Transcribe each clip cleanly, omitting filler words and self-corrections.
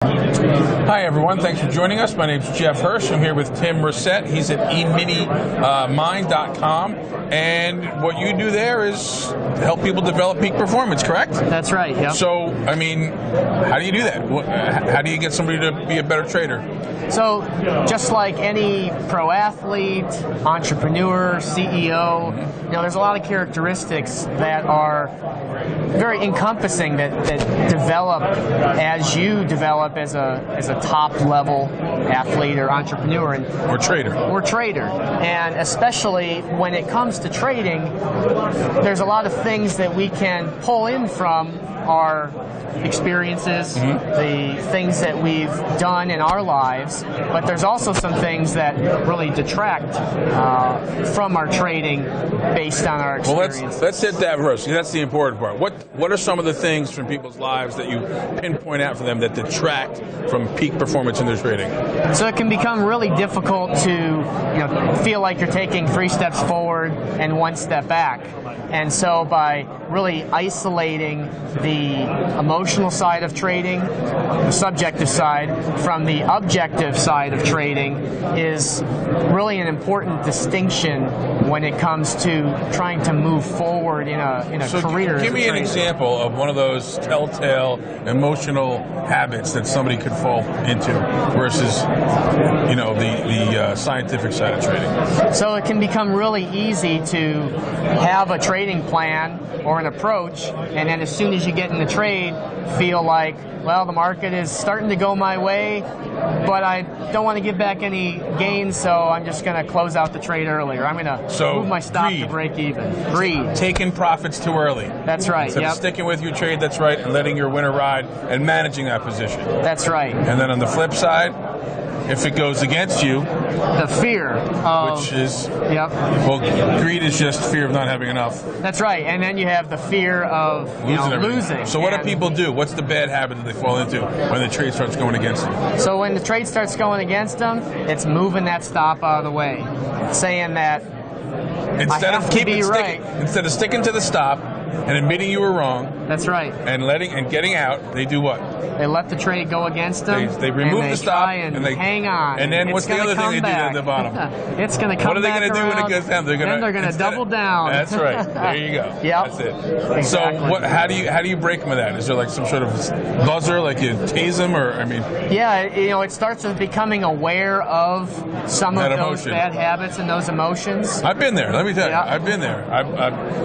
Hi everyone, thanks for joining us. My name is Jeff Hirsch. I'm here with Tim Racette. He's at eminimine.com, and what you do there is help people develop peak performance, correct? That's right, yeah. So, I mean, how do you do that? How do you get somebody to be a better trader? So, just like any pro athlete, entrepreneur, CEO, there's a lot of characteristics that are very encompassing that develop as you develop as a top level athlete or entrepreneur or trader. And especially when it comes to trading, there's a lot of things that we can pull in from our experiences, the things that we've done in our lives, but there's also some things that really detract from our trading based on our experiences. Well, let's hit that first. That's the important part. What are some of the things from people's lives that you pinpoint out for them that detract from peak performance in their trading? So it can become really difficult to feel like you're taking 3 steps forward and 1 step back. And so by really isolating the emotional side of trading, the subjective side, from the objective side of trading is really an important distinction when it comes to trying to move forward in a career. Give me an example of one of those telltale emotional habits that somebody could fall into versus the scientific side of trading. So it can become really easy to have a trading plan or an approach, and then as soon as you get in the trade, feel like, well, the market is starting to go my way, but I don't want to give back any gains, so I'm just going to close out the trade earlier. I'm going to move my stop to break even. Greed. Taking profits too early. That's right. Instead of sticking with your trade, that's right, and letting your winner ride and managing that position. That's right. And then on the flip side, if it goes against you, the fear of, which is, well, greed is just fear of not having enough. That's right, and then you have the fear of losing. So what do people do? What's the bad habit that they fall into when the trade starts going against them? So when the trade starts going against them, it's moving that stop out of the way, saying that instead of sticking to the stop and admitting you were wrong. That's right. And getting out, they do what? They let the trade go against them. They remove the stop and they hang on. And then what's the other thing they do at the bottom? It's going to come back. What are they going to do when it goes down? Then they're going to double down. That's right. There you go. Yep. That's it. Exactly. So how do you break them with that? Is there like some sort of buzzer, like you tase them, or I mean? Yeah, it starts with becoming aware of some of those bad habits and those emotions. I've been there. Let me tell you, I've been there. I've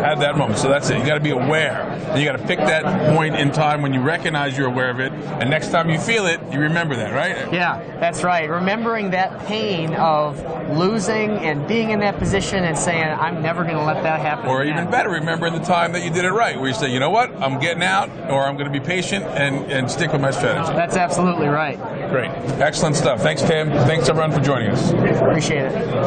had that moment. So that's it. You got to be aware. And you got to pick that point in time when you recognize you're aware of it, and next time you feel it, you remember that, right? Yeah, that's right. Remembering that pain of losing and being in that position and saying, I'm never going to let that happen Or again. even better, remembering the time that you did it right, where you say, you know what, I'm getting out, or I'm going to be patient and stick with my strategy. That's absolutely right. Great. Excellent stuff. Thanks, Tim. Thanks, everyone, for joining us. Appreciate it.